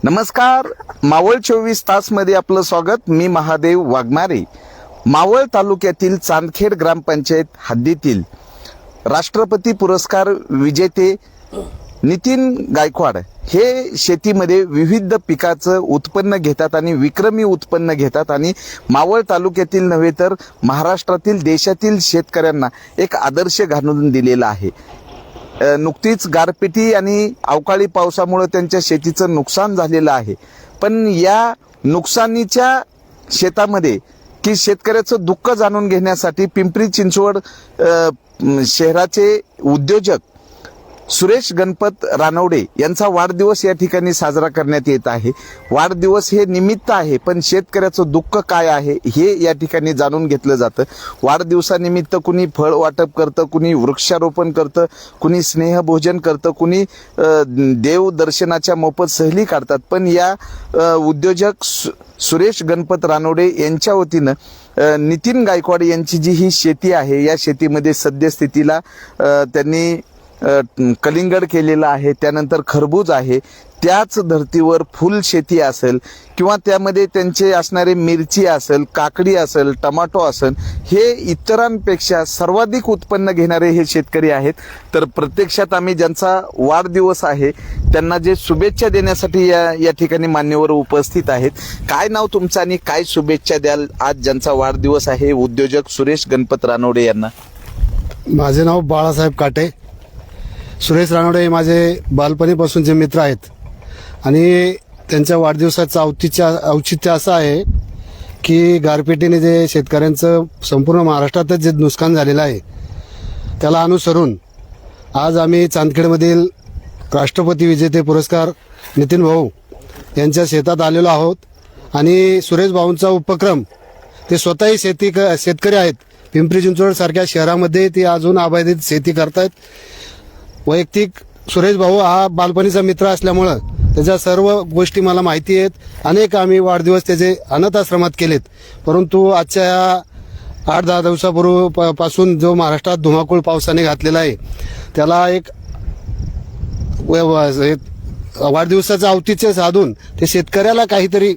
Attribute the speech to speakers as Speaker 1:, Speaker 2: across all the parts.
Speaker 1: नमस्कार, मावळ 24 तास मध्ये आपलं स्वागत. मी महादेव वाघमारे. मावळ तालुक्यातील चांदखेड ग्रामपंचायत हद्दीतील राष्ट्रपती पुरस्कार विजेते नितीन गायकवाड हे शेतीमध्ये विविध पिकाचं उत्पन्न घेतात आणि विक्रमी उत्पन्न घेतात आणि मावळ तालुक्यातील नव्हे तर महाराष्ट्रातील देशातील शेतकऱ्यांना एक आदर्श घालून दिलेला आहे. नुकतीच गारपिटी आणि अवकाळी पावसामुळे त्यांच्या शेतीचं नुकसान झालेलं आहे. पण या नुकसानीच्या शेतामध्ये की शेतकऱ्याचं दुःख जाणून घेण्यासाठी पिंपरी चिंचवड शहराचे उद्योजक सुरेश गणपत रानवडे यांचा वाढदिवस या ठिकाणी साजरा करण्यात येत आहे. वाढदिवस हे निमित्त आहे, पण शेतकऱ्याचं दुःख काय आहे हे या ठिकाणी जाणून घेतलं जातं. वाढदिवसानिमित्त कुणी फळ वाटप करतं, कुणी वृक्षारोपण करतं, कुणी स्नेहभोजन करतं, कुणी देव दर्शनाच्या मोफत सहली काढतात. पण या उद्योजक सुरेश गणपत रानवडे यांच्या वतीनं नितीन गायकवाड यांची जी ही शेती आहे, या शेतीमध्ये सद्यस्थितीला त्यांनी कलिंगड केलेला आहे, त्यानंतर खरबूज आहे, त्याच धर्तीवर फुल शेती असेल किंवा त्यामध्ये त्यांचे असणारे मिरची असेल, काकडी असेल, टमाटो असेल, हे इतरांपेक्षा सर्वाधिक उत्पन्न घेणारे हे शेतकरी आहेत. तर प्रत्यक्षात आम्ही ज्यांचा वाढदिवस आहे त्यांना जे शुभेच्छा देण्यासाठी या ठिकाणी मान्यवर उपस्थित आहेत. काय नाव तुमचं आणि काय शुभेच्छा द्याल आज ज्यांचा वाढदिवस आहे उद्योजक सुरेश गणपत रानवडे यांना?
Speaker 2: माझे नाव बाळासाहेब काटे. सुरेश रानवडे हे माझे बालपणीपासूनचे मित्र आहेत आणि त्यांच्या वाढदिवसाचं औचित्य असं आहे की गारपिटीने जे शेतकऱ्यांचं संपूर्ण महाराष्ट्रातच जे नुकसान झालेलं आहे त्याला अनुसरून आज आम्ही चांदखेडमधील राष्ट्रपती विजेते पुरस्कार नितीन भाऊ यांच्या शेतात आलेलो आहोत. आणि सुरेश भाऊंचा उपक्रम, ते स्वतःही शेतकरी आहेत. पिंपरी चिंचवड सारख्या शहरामध्ये ते अजून अबाधित शेती करतायत. वैयक्तिक सुरेश भाऊ हा बालपणीचा मित्र असल्यामुळं त्याच्या सर्व गोष्टी मला माहिती आहेत. अनेक आम्ही वाढदिवस त्याचे अनाथ आश्रमात केलेत. परंतु आजच्या या 8-10 दिवसापूर्वीपासून जो महाराष्ट्रात धुमाकूळ पावसाने घातलेला आहे त्याला एक वाढदिवसाचं औचित्य साधून ते शेतकऱ्याला काहीतरी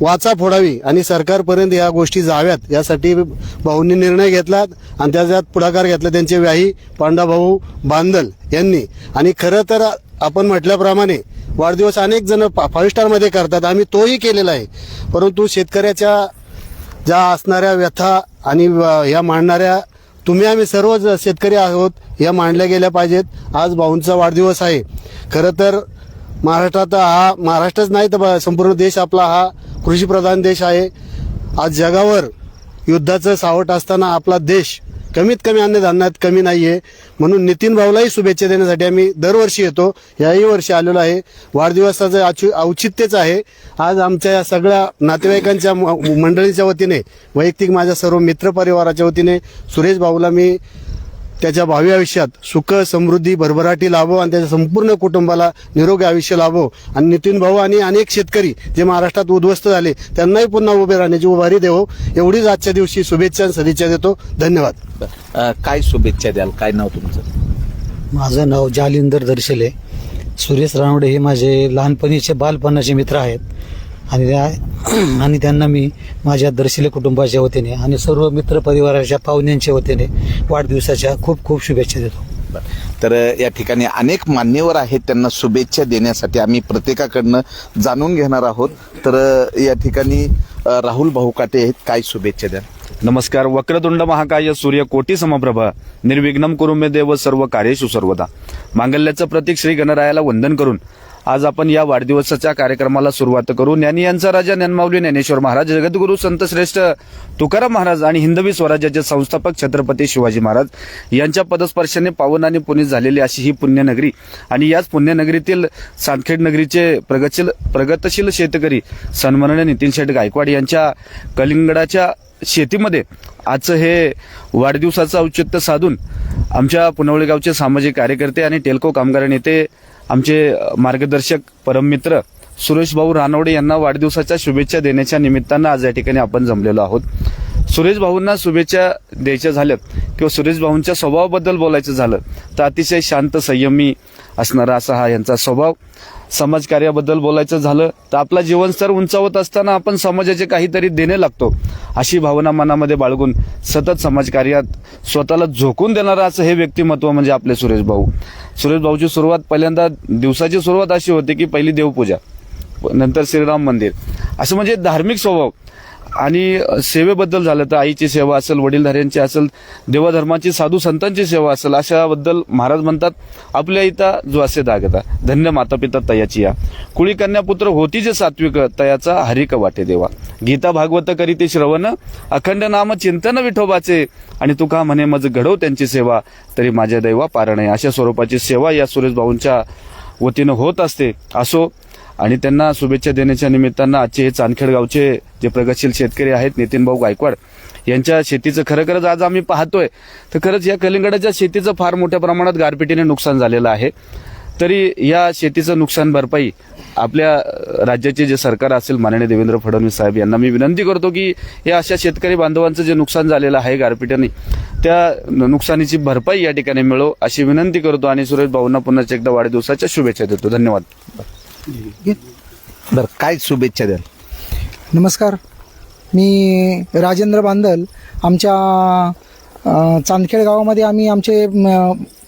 Speaker 2: वाचा फोडावी आणि सरकारपर्यंत या गोष्टी जाव्यात यासाठी भाऊंनी निर्णय घेतला आणि त्याच्यात पुढाकार घेतला त्यांचे व्याही पांडाभाऊ बांदल यांनी. आणि खरं तर आपण म्हटल्याप्रमाणे वाढदिवस अनेक जण 5 स्टारमध्ये करतात, आम्ही तोही केलेला आहे. परंतु शेतकऱ्याच्या ज्या असणाऱ्या व्यथा आणि ह्या मांडणाऱ्या तुम्ही आम्ही सर्व शेतकरी आहोत या मांडल्या गेल्या पाहिजेत. आज भाऊंचा वाढदिवस आहे. खरं तर महाराष्ट्रच नाही तर संपूर्ण देश आपला हा कृषीप्रधान देश आहे. आज जगावर युद्धाचं सावट असताना आपला देश कमीत कमी अन्नधान्यात कमी नाहीये. म्हणून नितीन भाऊलाही शुभेच्छा देण्यासाठी आम्ही दरवर्षी येतो. याही वर्षी आलेलो आहे. वाढदिवसाचं औचित्यच आहे. आज आमच्या या सगळ्या नातेवाईकांच्या मंडळीच्या वतीने, वैयक्तिक माझ्या सर्व मित्रपरिवाराच्या वतीने सुरेश भाऊला मी त्याच्या भावी आयुष्यात सुख समृद्धी भरभराटी लाभो आणि त्याच्या संपूर्ण कुटुंबाला निरोगी आयुष्य लाभो. आणि नितीन भाऊ आणि अनेक शेतकरी जे महाराष्ट्रात उद्ध्वस्त झाले त्यांनाही पुन्हा उभे राहण्याची उभारी देवो, एवढीच आजच्या दिवशी शुभेच्छा आणि सदिच्छा देतो. धन्यवाद.
Speaker 1: काय शुभेच्छा द्याल? काय नाव तुमचं?
Speaker 3: माझं नाव जालिंदर दर्शले. सुरेश रानवडे हे माझे लहानपणीचे बालपणाचे मित्र आहेत आणि त्यांना मी माझ्या दर्शले कुटुंबाच्या वतीने आणि सर्व मित्र परिवाराच्या पाहुण्यांच्या वतीने वाढदिवसाच्या खूप खूप शुभेच्छा देतो.
Speaker 1: तर या ठिकाणी अनेक मान्यवर आहेत, त्यांना शुभेच्छा देण्यासाठी आम्ही प्रत्येकाकडनं जाणून घेणार आहोत. तर या ठिकाणी राहुल भाऊ काटे आहेत, काय शुभेच्छा द्या?
Speaker 4: नमस्कार. वक्रतुंड महाकाय सूर्यकोटी समप्रभ निर्विघ्नम कुरु मे देव सर्व कार्येषु सर्वदा. मांगल्याचं प्रतीक श्री गणरायाला वंदन करून आज आपण या वाढदिवसाच्या कार्यक्रमाला सुरुवात करू. ज्ञानी यांचा राजा ज्ञानमाऊली ज्ञानेश्वर महाराज, जगद्गुरु संत श्रेष्ठ तुकाराम महाराज आणि हिंदवी स्वराज्याचे संस्थापक छत्रपती शिवाजी महाराज यांच्या पदस्पर्शाने पावन आणि पुनीत झालेली अशी ही पुण्यनगरी आणि याच पुण्यनगरीतील चांदखेड नगरीचे प्रगतशील शेतकरी सन्माननीय नितीन शेठ गायकवाड यांच्या कलिंगडाच्या शेतीमध्ये आजचं हे वाढदिवसाचं औचित्य साधून आमच्या पुनवळे गावचे सामाजिक कार्यकर्ते आणि टेल्को कामगार नेते, आमचे मार्गदर्शक परममित्र सुरेश भाऊ रानवडे यांना वाढदिवसाच्या शुभेच्छा देण्याच्या निमित्तानं आज या ठिकाणी आपण जमलेलो आहोत. सुरेश भाऊंना शुभेच्छा द्यायच्या झाल्यात किंवा सुरेश भाऊंच्या स्वभावाबद्दल बोलायचं झालं तर अतिशय शांत संयमी असणारा असा हा यांचा स्वभाव. समाजकार्याबद्दल बोलायचं झालं तर आपला जीवनस्तर उंचावत असताना आपण समाजाचे काहीतरी देणे लागतो अशी भावना मनामध्ये बाळगून सतत समाजकार्यात स्वतःला झोकून देणारं असं हे व्यक्तिमत्व म्हणजे आपले सुरेश भाऊची सुरुवात पहिल्यांदा दिवसाची सुरुवात अशी होती की पहिली देवपूजा, नंतर श्रीराम मंदिर, असं म्हणजे धार्मिक स्वभाव. आणि सेवेबद्दल झालं तर आईची सेवा असेल, वडीलधाऱ्यांची असेल, देवधर्माची, साधू संतांची सेवा असेल, अशाबद्दल महाराज म्हणतात आपल्या इथं जो असे दागता धन्य माता पिता तयाची या कुळी कन्या पुत्र होती जे सात्विक तयाचा हरिक वाटे देवा. गीता भागवत करीते श्रवण अखंड नाम चिंतन विठोबाचे आणि तुका म्हणे मज घडव त्यांची सेवा तरी माझ्या दैवा पारण. अशा स्वरूपाची सेवा या सुरेश भाऊंच्या वतीनं होत असते. असो, आणि त्यांना शुभेच्छा देण्याच्या निमित्तानं आजचे हे चांदखेड गावचे जे प्रगतशील शेतकरी आहेत नितीन भाऊ गायकवाड यांच्या शेतीचं खरंच आज आम्ही पाहतोय तर खरंच या कलिंगडाच्या शेतीचं फार मोठ्या प्रमाणात गारपिटीने नुकसान झालेलं आहे. तरी या शेतीचं नुकसान भरपाई आपल्या राज्याचे जे सरकार असेल माननीय देवेंद्र फडणवीस साहेब यांना मी विनंती करतो की या अशा शेतकरी बांधवांचं जे नुकसान झालेलं आहे गारपिटीने त्या नुकसानीची भरपाई या ठिकाणी मिळो अशी विनंती करतो आणि सुरेश भाऊंना पुन्हा एकदा वाढदिवसाच्या शुभेच्छा देतो. धन्यवाद.
Speaker 1: बरं, काय शुभेच्छा द्याल?
Speaker 5: नमस्कार, मी राजेंद्र बांदल. आमच्या चांदखेड गावामध्ये आम्ही आमचे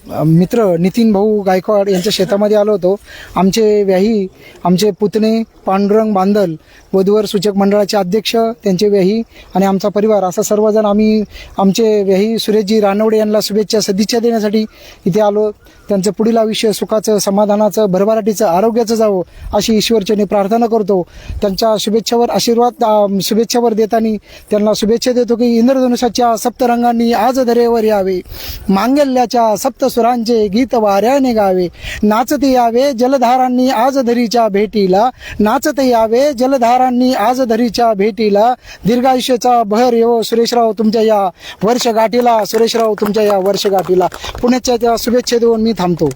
Speaker 5: मित्र नितीन भाऊ गायकवाड यांच्या शेतामध्ये आलो होतो. आमचे व्याही, आमचे पुतणे पांडुरंग बांदल, वधूवर सूचक मंडळाचे अध्यक्ष, त्यांचे व्याही आणि आमचा परिवार असा सर्वजण आम्ही आमचे व्याही सुरेशजी रानवडे यांना शुभेच्छा सदिच्छा देण्यासाठी इथे आलो. त्यांचं पुढील आयुष्य सुखाचं, समाधानाचं, भरभराटीचं, आरोग्याचं जावं अशी ईश्वरचरणी प्रार्थना करतो. त्यांच्या शुभेच्छावर देताना त्यांना शुभेच्छा देतो की इंद्रधनुष्याच्या सप्तरंगांनी आज धरेवर यावे, मांगल्याच्या सप्तस्वरांचे गीत वाऱ्याने गावे, नाचते यावे जलधारांनी आज धरीच्या भेटीला, नाचते यावे जलधारांनी आज धरीच्या भेटीला, दीर्घायुष्याचा बहर येवो सुरेशराव तुमच्या या वर्षगाठीला, सुरेशराव तुमच्या या वर्षगाठीला. पुण्याच्या त्या शुभेच्छा देऊन मी थांबतो.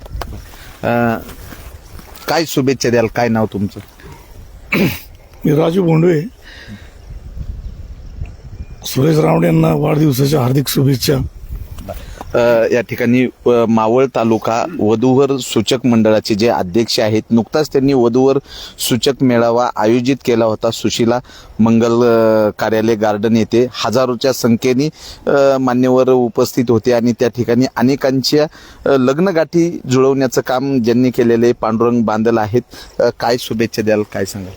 Speaker 1: काय शुभेच्छा द्याल? काय नाव तुमचं?
Speaker 6: मी राजू बोंडवे. सुरेश रावणे यांना वाढदिवसाच्या हार्दिक शुभेच्छा.
Speaker 1: या ठिकाणी मावळ तालुका वधूवर सूचक मंडळाचे जे अध्यक्ष आहेत, नुकताच त्यांनी वधूवर सूचक मेळावा आयोजित केला होता सुशीला मंगल कार्यालय गार्डन येथे. हजारोच्या संख्येने मान्यवर उपस्थित होते आणि त्या ठिकाणी अनेकांच्या लग्नगाठी जुळवण्याचं काम ज्यांनी केलेले पांडुरंग बांदल आहेत. काय शुभेच्छा द्याल? काय सांगाल?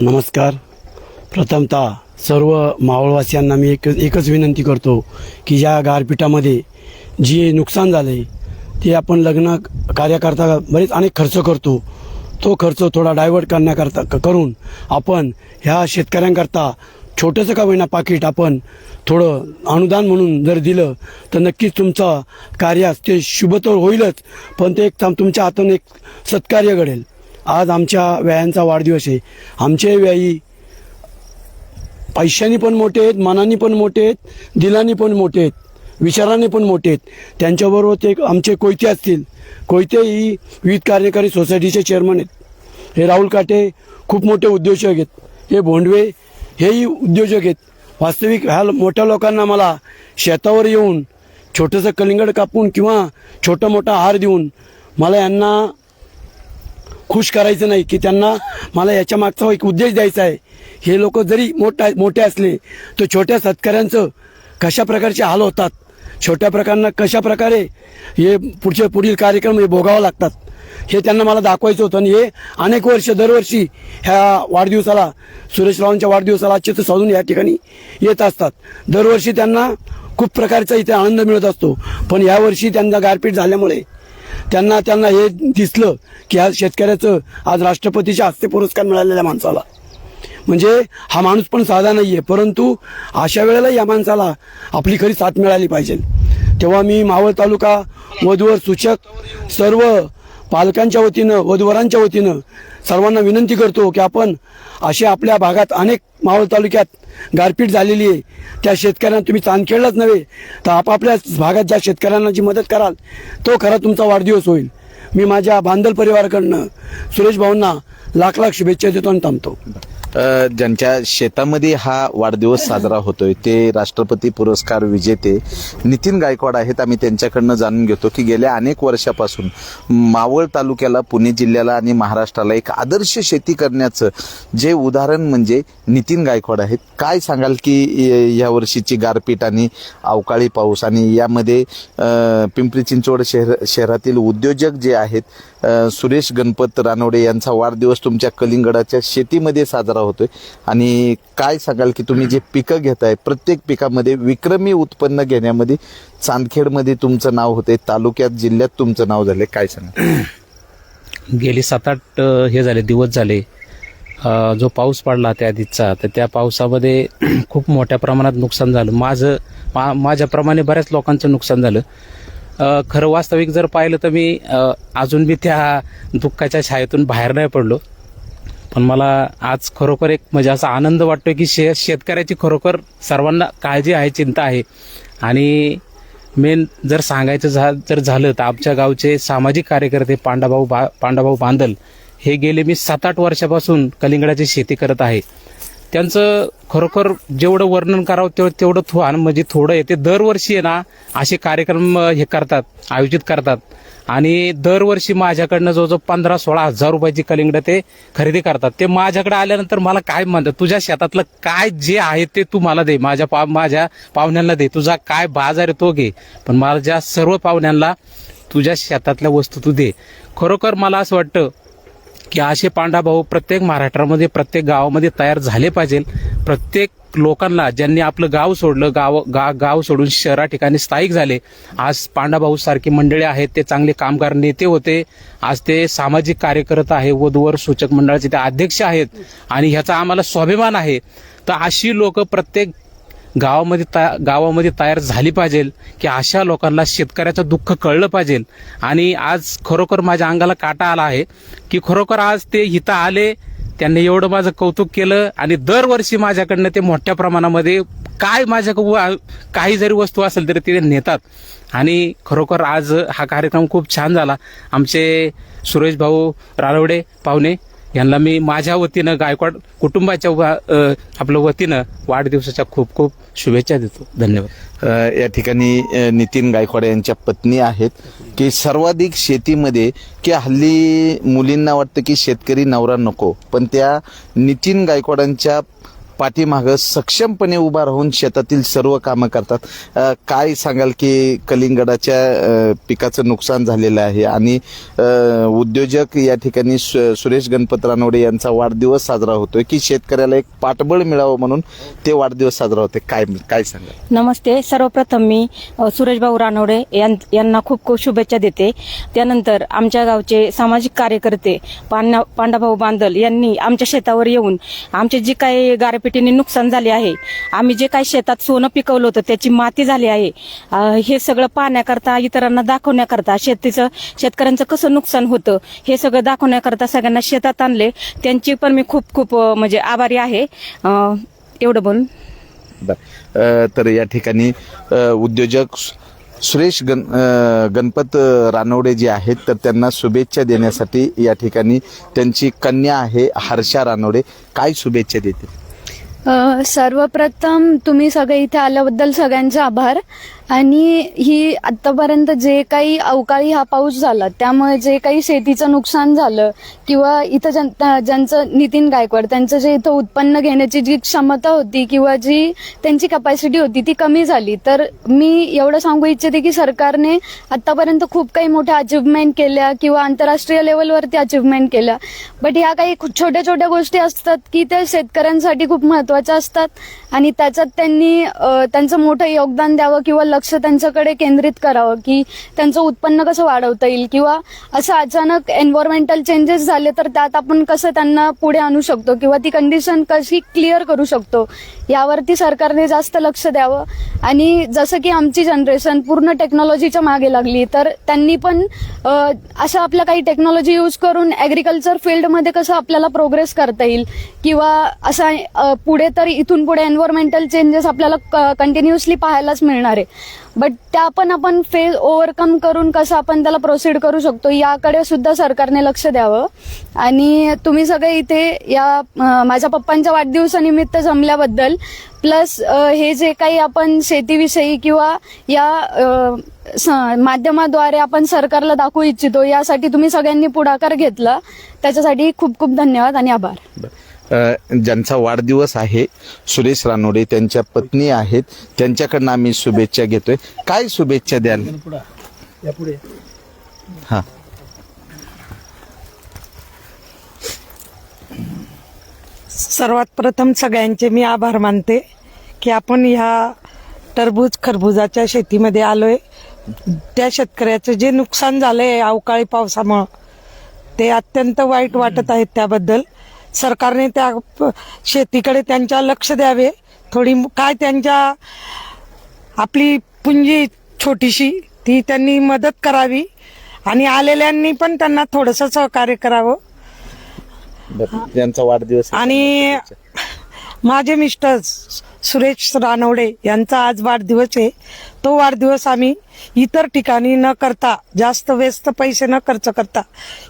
Speaker 7: नमस्कार. प्रथमतः सर्व मावळवासियांना मी एकच विनंती करतो की या गारपिटामध्ये जे नुकसान झाले ते आपण लग्न कार्याकरता बरेच अनेक खर्च करतो, तो खर्च थोडा डायव्हर्ट करण्याकरता करून आपण ह्या शेतकऱ्यांकरता छोटंसं का होईना पाकिट आपण थोडं अनुदान म्हणून जर दिलं तर नक्कीच तुमचं कार्य ते शुभ तर होईलच, पण ते एक तुमच्या हातून एक सत्कार्य घडेल. आज आमच्या व्यायांचा वाढदिवस आहे. आमचे व्यायी पैशांनी पण मोठे आहेत, मनाने पण मोठे आहेत, दिलानी पण मोठे आहेत, विचाराने पण मोठे आहेत. त्यांच्याबरोबर ते आमचे कोयते असतील. कोयते ही विविध कार्यकारी सोसायटीचे चेअरमन आहेत. हे राहुल काटे खूप मोठे उद्योजक आहेत. हे भोंडवे हेही उद्योजक आहेत. वास्तविक ह्या मोठ्या लोकांना मला शेतावर येऊन छोटंसं कलिंगड कापून किंवा छोटा मोठा हार देऊन मला यांना खुश करायचं नाही की त्यांना मला याच्या मागचा एक उद्देश द्यायचा आहे. हे लोक जरी मोठे असले तर छोट्या शेतकऱ्यांचं कशा प्रकारचे हाल होतात, छोट्या प्रकारांना कशा प्रकारे हे पुढील कार्यक्रम हे भोगावं लागतात हे त्यांना मला दाखवायचं होतं. आणि हे अनेक वर्ष दरवर्षी ह्या वाढदिवसाला, सुरेश रावांच्या वाढदिवसाला आजचे साधून या ठिकाणी येत असतात. दरवर्षी त्यांना खूप प्रकारचा इथे आनंद मिळत असतो. पण यावर्षी त्यांना गारपीट झाल्यामुळे त्यांना हे दिसलं की आज शेतकऱ्याचं आज राष्ट्रपतीच्या हस्ते पुरस्कार मिळालेल्या माणसाला, म्हणजे हा माणूस पण साधा नाही आहे, परंतु अशा वेळेला या माणसाला आपली खरी साथ मिळाली पाहिजे. तेव्हा मी मावळ तालुका वधूवर सूचक सर्व पालकांच्या वतीनं, वधूवरांच्या वतीनं सर्वांना विनंती करतो की आपण असे आपल्या भागात अनेक मावळ तालुक्यात गारपीट झालेली आहे त्या शेतकऱ्यांना तुम्ही चांदखेडलाच नव्हे तर आपापल्या भागात ज्या शेतकऱ्यांना जी मदत कराल तो खरा तुमचा वाढदिवस होईल. मी माझ्या बांदल परिवाराकडनं सुरेश भाऊंना लाख लाख शुभेच्छा देतो आणि थांबतो.
Speaker 1: ज्यांच्या शेतामध्ये हा वाढदिवस साजरा होतोय ते राष्ट्रपती पुरस्कार विजेते नितीन गायकवाड आहेत. आम्ही त्यांच्याकडनं जाणून घेतो की गेल्या अनेक वर्षापासून मावळ तालुक्याला, पुणे जिल्ह्याला आणि महाराष्ट्राला एक आदर्श शेती करण्याचं जे उदाहरण म्हणजे नितीन गायकवाड आहेत. काय सांगाल की या वर्षीची गारपीट आणि अवकाळी पाऊस आणि यामध्ये पिंपरी चिंचवड शहरातील उद्योजक जे आहेत सुरेश गणपत रानवडे यांचा वाढदिवस तुमच्या कलिंगडाच्या शेतीमध्ये साजरा होतोय आणि काय सांगाल की तुम्ही जे पिकं घेताय प्रत्येक पिकामध्ये विक्रमी उत्पन्न घेण्यामध्ये चांदखेडमध्ये तुमचं नाव होते, तालुक्यात, जिल्ह्यात तुमचं नाव झाले, काय सांगाल?
Speaker 8: गेली 7-8 हे झाले दिवस झाले जो पाऊस पडला त्या आधीचा, तर त्या पावसामध्ये खूप मोठ्या प्रमाणात नुकसान झालं. माझ्याप्रमाणे बऱ्याच लोकांचं नुकसान झालं. खरं वास्तविक जर पाहिलं तर मी अजून बी त्या दुःखाच्या छायेतून बाहेर नाही पडलो. पण मला आज खरोखर एक म्हणजे असा आनंद वाटतोय की शेतकऱ्याची खरोखर सर्वांना काळजी आहे, चिंता आहे. आणि मेन जर सांगायचं जर झालं तर आमच्या गावचे सामाजिक कार्यकर्ते पांडाभाऊ बांदल हे गेले मी 7-8 वर्षापासून कलिंगडाची शेती करत आहे. त्यांचं खरोखर जेवढं वर्णन करावं तेवढं म्हणजे थोडं येते. दरवर्षी आहे ना असे कार्यक्रम हे करतात, आयोजित करतात आणि दरवर्षी माझ्याकडनं जवळजवळ 15-16 हजार रुपयाची कलिंगड ते खरेदी करतात. ते माझ्याकडे आल्यानंतर मला काय म्हणतात, तुझ्या शेतातलं काय जे आहे ते तू मला दे, माझ्या पाहुण्यांना दे, तुझा काय बाजार आहे तो घे, पण माझ्या सर्व पाहुण्यांना तुझ्या शेतातल्या वस्तू तू दे. खरोखर मला असं वाटतं की असे पांडाभाऊ प्रत्येक महाराष्ट्रामध्ये, प्रत्येक गावामध्ये तयार झाले पाहिजे. प्रत्येक लोकांना ज्यांनी आपलं गाव सोडलं, गाव सोडून शहरा ठिकाणी स्थायिक झाले, आज पांडाभाऊ सारखी मंडळी आहेत, ते चांगले कामगार नेते होते, आज ते सामाजिक कार्यकर्ते आहे, वधूवर सूचक मंडळाचे ते अध्यक्ष आहेत आणि ह्याचा आम्हाला स्वाभिमान आहे. तर अशी लोक प्रत्येक गावामध्ये तयार झाली पाहिजे की अशा लोकांना शेतकऱ्याचं दुःख कळलं पाहिजे. आणि आज खरोखर माझ्या अंगाला काटा आला आहे की खरोखर आज ते इथं आले, त्यांनी एवढं माझं कौतुक केलं आणि दरवर्षी माझ्याकडनं ते मोठ्या प्रमाणामध्ये काय माझ्याकडे काही जरी वस्तू असेल तरी ते नेतात. आणि खरोखर आज हा कार्यक्रम खूप छान झाला. आमचे सुरेश भाऊ रानवडे पाहुणे यांना मी माझ्या वतीनं, गायकवाड कुटुंबाच्या आपल्या वतीनं वाढदिवसाच्या खूप खूप शुभेच्छा देतो. धन्यवाद.
Speaker 1: या ठिकाणी नितीन गायकवाड यांच्या पत्नी आहेत की सर्वाधिक शेतीमध्ये की हल्ली मुलींना वाटतं की शेतकरी नवरा नको, पण त्या नितीन गायकवाडांच्या पाठीमागं सक्षमपणे उभा राहून शेतातील सर्व कामं करतात. काय सांगाल की कलिंगडाच्या पिकाचं नुकसान झालेलं आहे आणि उद्योजक या ठिकाणी सुरेश गणपत रानवडे यांचा वाढदिवस साजरा होतोय की शेतकऱ्याला एक पाठबळ मिळावं म्हणून ते वाढदिवस साजरा होते, काय सांगाल?
Speaker 9: नमस्ते. सर्वप्रथम मी सुरेश भाऊ रानवडे यांना खूप खूप शुभेच्छा देते. त्यानंतर आमच्या गावचे सामाजिक कार्यकर्ते पांडाभाऊ बांदल यांनी आमच्या शेतावर येऊन आमचे जी काही गारपीटीने नुकसान झाले आहे, आम्ही जे काही शेतात सोनं पिकवलं होतं त्याची माती झाली आहे, हे सगळं पाहण्याकरता, इतरांना दाखवण्याकरता, शेतकऱ्यांचं कसं नुकसान होतं हे सगळं दाखवण्याकरता सगळ्यांना शेतात आणले. त्यांची पण मी खूप खूप म्हणजे आभारी आहे. एवढं बोलून
Speaker 1: तर या ठिकाणी उद्योजक सुरेश गणपत रानवडे जे आहेत तर त्यांना शुभेच्छा देण्यासाठी या ठिकाणी त्यांची कन्या आहे हर्षा रानवडे. काय शुभेच्छा देतील?
Speaker 10: सर्वप्रथम तुम्ही सगळे इथे आल्याबद्दल सगळ्यांचे आभार. आणि ही आतापर्यंत जे काही अवकाळी हा पाऊस झाला त्यामुळे जे काही शेतीचं नुकसान झालं किंवा इथं ज्यांचं नितीन गायकवाड त्यांचं जे इथं उत्पन्न घेण्याची जी क्षमता होती किंवा जी त्यांची कपॅसिटी होती ती कमी झाली. तर मी एवढं सांगू इच्छिते की सरकारने आतापर्यंत खूप काही मोठ्या अचिव्हमेंट केल्या किंवा आंतरराष्ट्रीय लेवलवरती अचिव्हमेंट केल्या, बट ह्या काही छोट्या छोट्या गोष्टी असतात की त्या शेतकऱ्यांसाठी खूप महत्वाच्या असतात आणि त्याच्यात त्यांनी त्यांचं मोठं योगदान द्यावं किंवा लक्ष त्यांच्याकडे केंद्रित करावं की त्यांचं उत्पन्न कसं वाढवता येईल किंवा असं अचानक एन्व्हायरमेंटल चेंजेस झाले तर त्यात आपण कसं त्यांना पुढे आणू शकतो किंवा ती कंडिशन कशी क्लिअर करू शकतो यावरती सरकारने जास्त लक्ष द्यावं. आणि जसं की आमची जनरेशन पूर्ण टेक्नॉलॉजीच्या मागे लागली तर त्यांनी पण असं आपल्या काही टेक्नॉलॉजी यूज करून ऍग्रिकल्चर फील्डमध्ये कसं आपल्याला प्रोग्रेस करता येईल किंवा असं पुढे तर इथून पुढे एन्व्हायरमेंटल चेंजेस आपल्याला कंटिन्युअसली पाहायलाच मिळणार आहे. बट त्या पण आपण फेज ओव्हरकम करून कसं आपण त्याला प्रोसीड करू शकतो याकडे सुद्धा सरकारने लक्ष द्यावं. आणि तुम्ही सगळे इथे या माझ्या पप्पांच्या वाढदिवसानिमित्त जमल्याबद्दल, प्लस हे जे काही आपण शेतीविषयी किंवा या माध्यमाद्वारे आपण सरकारला दाखवू इच्छितो यासाठी तुम्ही सगळ्यांनी पुढाकार घेतला, त्याच्यासाठी खूप खूप धन्यवाद आणि आभार.
Speaker 1: ज्यांचा वाढदिवस आहे सुरेश रानोडे, त्यांच्या पत्नी आहेत, त्यांच्याकडनं आम्ही शुभेच्छा घेतोय. काय शुभेच्छा द्याल? हा,
Speaker 11: सर्वात प्रथम सगळ्यांचे मी आभार मानते की आपण ह्या टरबूज खरबुजाच्या शेतीमध्ये आलोय. त्या शेतकऱ्याचं जे नुकसान झालंय अवकाळी पावसामुळं ते अत्यंत वाईट वाटत आहेत. त्याबद्दल सरकारने त्या शेतीकडे त्यांच्या लक्ष द्यावे. थोडी काय त्यांच्या आपली पुंजी छोटीशी ती त्यांनी मदत करावी आणि आलेल्यांनी पण त्यांना थोडंसं सहकार्य करावं.
Speaker 1: त्यांचा वाढदिवस
Speaker 11: आणि माझे मिस्टर सुरेश रानवडे यांचा आज वाढदिवस आहे. तो वाढदिवस आम्ही इतर ठिकाणी न करता, जास्त व्यस्त पैसे न खर्च करता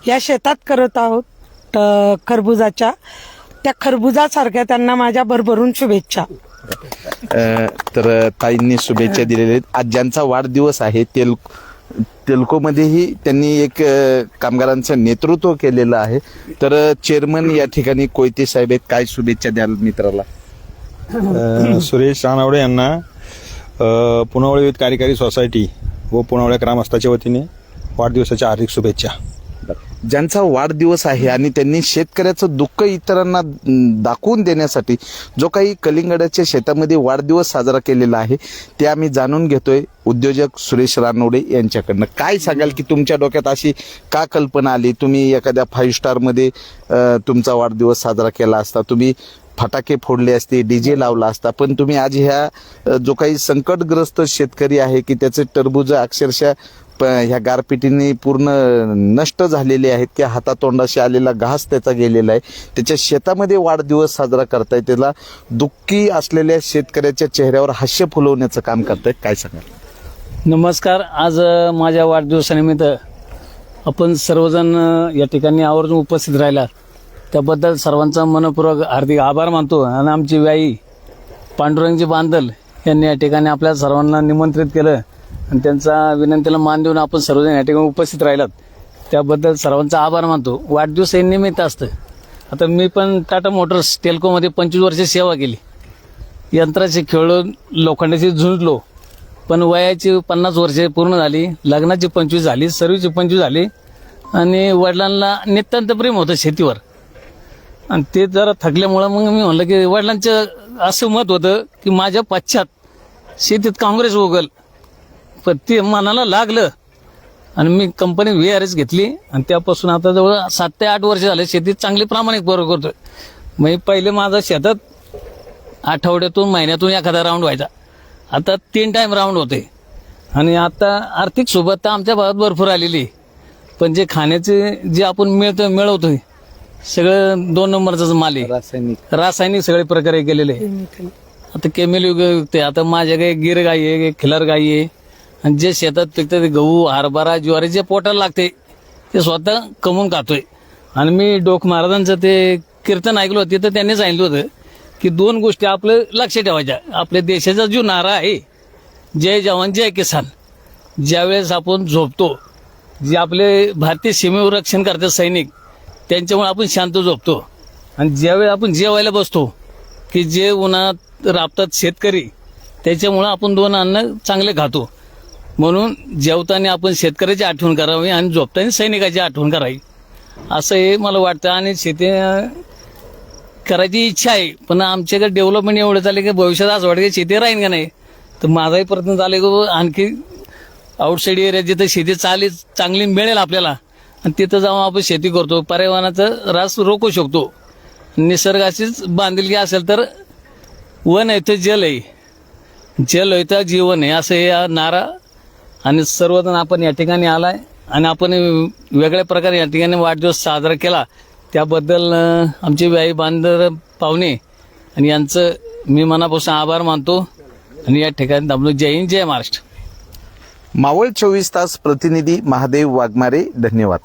Speaker 11: या शेतात करत आहोत खरबुजाच्या. त्या खरबुजासारख्या त्यांना माझ्या भरभरून शुभेच्छा.
Speaker 1: तर ताईंनी शुभेच्छा दिलेल्या आहेत. आज ज्यांचा वाढदिवस आहे तेलकोमध्येही त्यांनी एक कामगारांचं नेतृत्व केलेलं आहे. तर चेअरमन या ठिकाणी कोयते साहेब आहेत, काय शुभेच्छा द्याल मित्राला?
Speaker 12: सुरेश रानवडे यांना पुनावळे विविध कार्यकारी सोसायटी व पुनावळे ग्रामस्थाच्या वतीने वाढदिवसाच्या हार्दिक शुभेच्छा.
Speaker 1: ज्यांचा वाढदिवस आहे आणि त्यांनी शेतकऱ्याचं दुःख इतरांना दाखवून देण्यासाठी जो काही कलिंगडाच्या शेतामध्ये वाढदिवस साजरा केलेला आहे ते आम्ही जाणून घेतोय उद्योजक सुरेश रानोडे यांच्याकडनं. काय सांगाल की तुमच्या डोक्यात अशी का कल्पना आली? तुम्ही एखाद्या 5 स्टारमध्ये तुमचा वाढदिवस साजरा केला असता, तुम्ही फटाके फोडले असते, डीजे लावला असता, पण तुम्ही आज ह्या जो काही संकटग्रस्त शेतकरी आहे की त्याचे टरबूज अक्षरशः ह्या गारपिटीने पूर्ण नष्ट झालेले आहेत की हातातोंडाशी आलेला घास त्याचा गेलेला आहे, त्याच्या शेतामध्ये वाढदिवस साजरा करताय, त्याला दुःखी असलेल्या शेतकऱ्याच्या चेहऱ्यावर हास्य फुलवण्याचं काम करताय. काय सांगाल?
Speaker 13: नमस्कार. आज माझ्या वाढदिवसानिमित्त आपण सर्वजण या ठिकाणी आवर्जून उपस्थित राहिला त्याबद्दल सर्वांचा मनपूर्वक हार्दिक आभार मानतो. आणि आमची व्याई पांडुरंगजी बांदल यांनी या ठिकाणी आपल्या सर्वांना निमंत्रित केलं आणि त्यांचा विनंतीला मान देऊन आपण सर्वजण या ठिकाणी उपस्थित राहिलात त्याबद्दल सर्वांचा आभार मानतो. वाढदिवस हे निमित्त असतं. आता मी पण टाटा मोटर्स टेल्कोमध्ये 25 वर्ष सेवा केली. यंत्राशी खेळलो, लोखंडाशी झुंजलो, पण वयाची 50 वर्षे पूर्ण झाली, लग्नाची 25 झाली, सर्व्हिसची 25 झाली आणि वडिलांना नितांत प्रेम होतं शेतीवर. आणि ते जरा थकल्यामुळं मग मी म्हणलं की वडिलांचं असं मत होतं की माझ्या पश्चात शेतीत काँग्रेस उगल, पण ते मनाला लागलं आणि मी कंपनी VRS घेतली आणि त्यापासून आता जवळ 7 ते 8 वर्ष झाले शेतीत चांगली प्रामाणिक बरोबर करतोय. मग पहिले माझा शेतात आठवड्यातून महिन्यातून एखादा राऊंड व्हायचा, आता 3 टाइम राऊंड होते. आणि आता आर्थिक सोबत आमच्या भागात भरपूर आलेली, पण जे खाण्याचे जे आपण मिळवतोय सगळं 2 नंबरचाच माल आहे. रासायनिक सगळे प्रकारे केलेले. आता केमिकल आता माझ्याकडे गिर गाई आहे, खिलार गाई आहे आणि जे शेतात पिकतं ते गहू, हरभरा, ज्वारी जे पोटाला लागते ते स्वतः कमवून खातोय. आणि मी डोक महाराजांचं ते कीर्तन ऐकलं होतं, तर त्यांनी सांगितलं होतं की 2 गोष्टी आपलं लक्ष ठेवायच्या. आपल्या देशाचा जो नारा आहे जय जवान जय किसान, ज्यावेळेस आपण झोपतो, जे आपले भारतीय सीमेवर रक्षण करतात सैनिक, त्यांच्यामुळे आपण शांत झोपतो. आणि ज्यावेळेस आपण जेवायला बसतो की जे उन्हात राबतात शेतकरी, त्याच्यामुळं आपण 2 अन्न चांगले खातो. म्हणून जेवताना आपण शेतकऱ्याची आठवण करावी आणि झोपताना सैनिकाची आठवण करावी, असं हे मला वाटतं. आणि शेती करायची इच्छा आहे, पण आमच्याकडे डेव्हलपमेंट एवढं झालं की भविष्यात असं वाटतं की शेती राहीन का नाही. तर माझाही प्रयत्न झाला की आणखी आउटसाईड एरिया जिथं शेती चांगली मिळेल आपल्याला आणि तिथं जाऊन आपण शेती करतो, पर्यावरणाचा ऱ्हास रोखू शकतो. निसर्गाचीच बांधिलकी असेल तर वन आहे तर जल आहे, जल आहे तर जीवन आहे, असं हे नारा. आणि सर्वजण आपण या ठिकाणी आलाय आणि आपण वेगळ्या प्रकारे या ठिकाणी वाढदिवस साजरा केला त्याबद्दल आमचे व्याई बांधर पाहुणे आणि यांचं मी मनापासून आभार मानतो. आणि या ठिकाणी जय हिंद, जय महाराष्ट्र.
Speaker 1: मावळ 24 तास प्रतिनिधी महादेव वाघमारे, धन्यवाद.